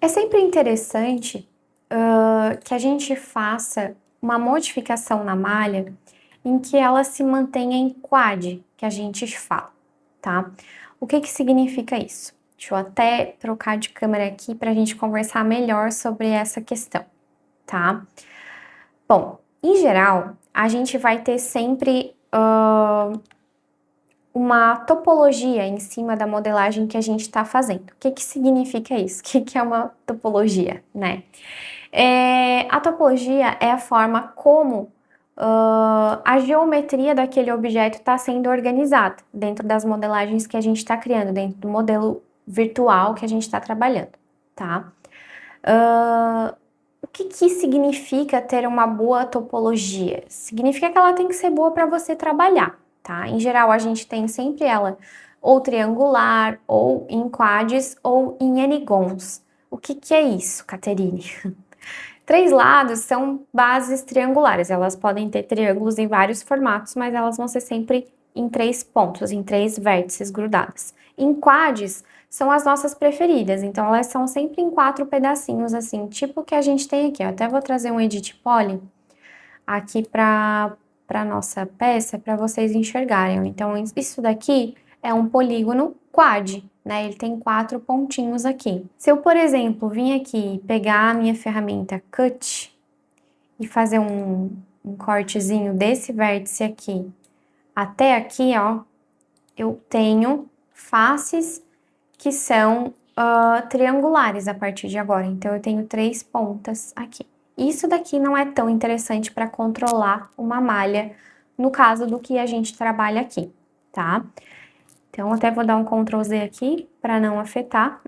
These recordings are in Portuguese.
É sempre interessante que a gente faça uma modificação na malha em que ela se mantenha em quad, que a gente fala, tá? O que que significa isso? Deixa eu até trocar de câmera aqui para a gente conversar melhor sobre essa questão, tá? Bom, em geral, a gente vai ter sempre uma topologia em cima da modelagem que a gente está fazendo. O que que significa isso? O que que é uma topologia, né? A topologia é a forma como a geometria daquele objeto está sendo organizada dentro das modelagens que a gente está criando, dentro do modelo virtual que a gente está trabalhando, tá? O que que significa ter uma boa topologia? Significa que ela tem que ser boa para você trabalhar, tá? Em geral, a gente tem sempre ela ou triangular, ou em quads, ou em n-gons. O que que é isso, Caterine? Três lados são bases triangulares. Elas podem ter triângulos em vários formatos, mas elas vão ser sempre em três pontos, em três vértices grudadas. Em quads são as nossas preferidas, então elas são sempre em quatro pedacinhos, assim, tipo o que a gente tem aqui. Eu até vou trazer um edit poly aqui para nossa peça para vocês enxergarem. Então, isso daqui é um polígono quad, né? Ele tem quatro pontinhos aqui. Se eu, por exemplo, vim aqui pegar a minha ferramenta Cut e fazer um cortezinho desse vértice aqui até aqui, ó, eu tenho faces que são triangulares a partir de agora. Então, eu tenho três pontas aqui. Isso daqui não é tão interessante para controlar uma malha, no caso do que a gente trabalha aqui, tá? Então, até vou dar um Ctrl Z aqui para não afetar.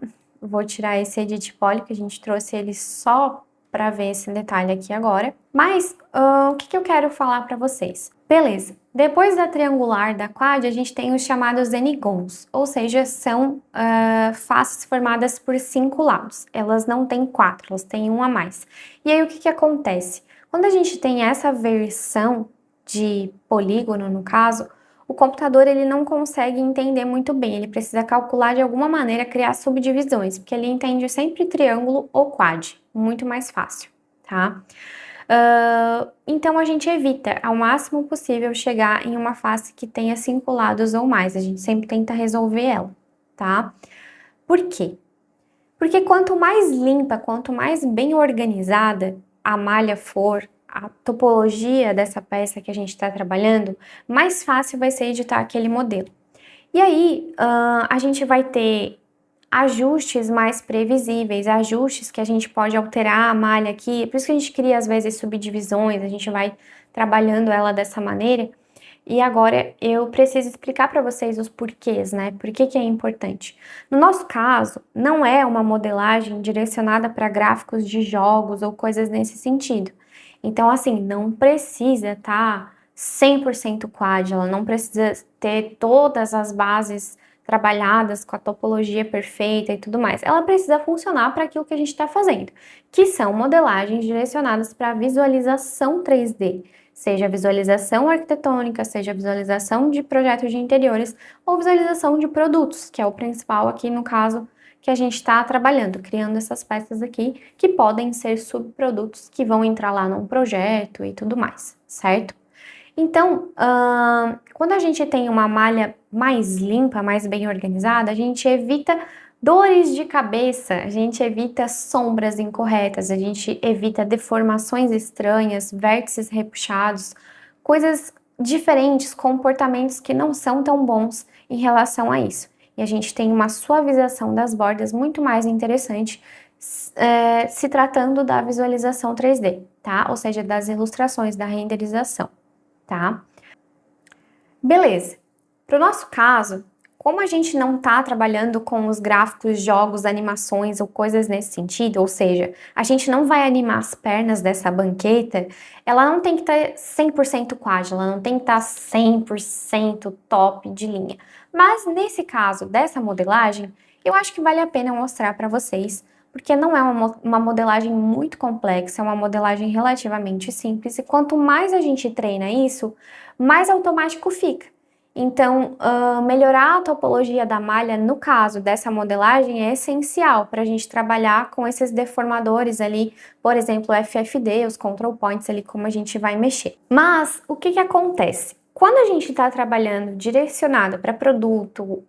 Vou tirar esse Edit Poly, que a gente trouxe ele só para ver esse detalhe aqui agora. Mas, o que eu quero falar para vocês? Beleza, depois da triangular da quad, a gente tem os chamados n-gons, ou seja, são faces formadas por 5 lados. Elas não têm 4, elas têm um a mais. E aí, o que acontece? Quando a gente tem essa versão de polígono, no caso, o computador ele não consegue entender muito bem, ele precisa calcular de alguma maneira, criar subdivisões, porque ele entende sempre triângulo ou quad, muito mais fácil, tá? Então a gente evita ao máximo possível chegar em uma face que tenha 5 lados ou mais, a gente sempre tenta resolver ela, tá? Por quê? Porque quanto mais limpa, quanto mais bem organizada a malha for, a topologia dessa peça que a gente está trabalhando, mais fácil vai ser editar aquele modelo. E aí, a gente vai ter ajustes mais previsíveis, ajustes que a gente pode alterar a malha aqui, por isso que a gente cria às vezes subdivisões, a gente vai trabalhando ela dessa maneira. E agora eu preciso explicar para vocês os porquês, né? Por que que é importante? No nosso caso, não é uma modelagem direcionada para gráficos de jogos ou coisas nesse sentido. Então, assim, não precisa estar 100% quad, ela não precisa ter todas as bases trabalhadas com a topologia perfeita e tudo mais. Ela precisa funcionar para aquilo que a gente está fazendo, que são modelagens direcionadas para visualização 3D, seja visualização arquitetônica, seja visualização de projetos de interiores ou visualização de produtos, que é o principal aqui no caso que a gente está trabalhando, criando essas peças aqui, que podem ser subprodutos que vão entrar lá num projeto e tudo mais, certo? Então, quando a gente tem uma malha mais limpa, mais bem organizada, a gente evita dores de cabeça, a gente evita sombras incorretas, a gente evita deformações estranhas, vértices repuxados, coisas diferentes, comportamentos que não são tão bons em relação a isso. E a gente tem uma suavização das bordas muito mais interessante se tratando da visualização 3D, tá? Ou seja, das ilustrações, da renderização, tá? Beleza. Para o nosso caso, como a gente não está trabalhando com os gráficos, jogos, animações ou coisas nesse sentido, ou seja, a gente não vai animar as pernas dessa banqueta, ela não tem que estar 100% quad, ela não tem que estar 100% top de linha. Mas nesse caso dessa modelagem, eu acho que vale a pena mostrar para vocês, porque não é uma modelagem muito complexa, é uma modelagem relativamente simples, e quanto mais a gente treina isso, mais automático fica. Então, melhorar a topologia da malha, no caso dessa modelagem, é essencial para a gente trabalhar com esses deformadores ali, por exemplo, o FFD, os control points ali, como a gente vai mexer. Mas, o que que acontece? Quando a gente está trabalhando direcionado para produto,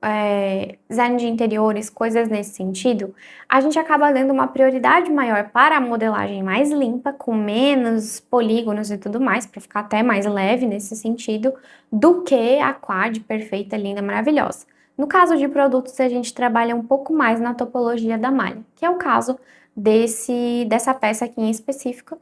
design de interiores, coisas nesse sentido, a gente acaba dando uma prioridade maior para a modelagem mais limpa, com menos polígonos e tudo mais, para ficar até mais leve nesse sentido, do que a quad perfeita, linda, maravilhosa. No caso de produtos, a gente trabalha um pouco mais na topologia da malha, que é o caso dessa peça aqui em específico,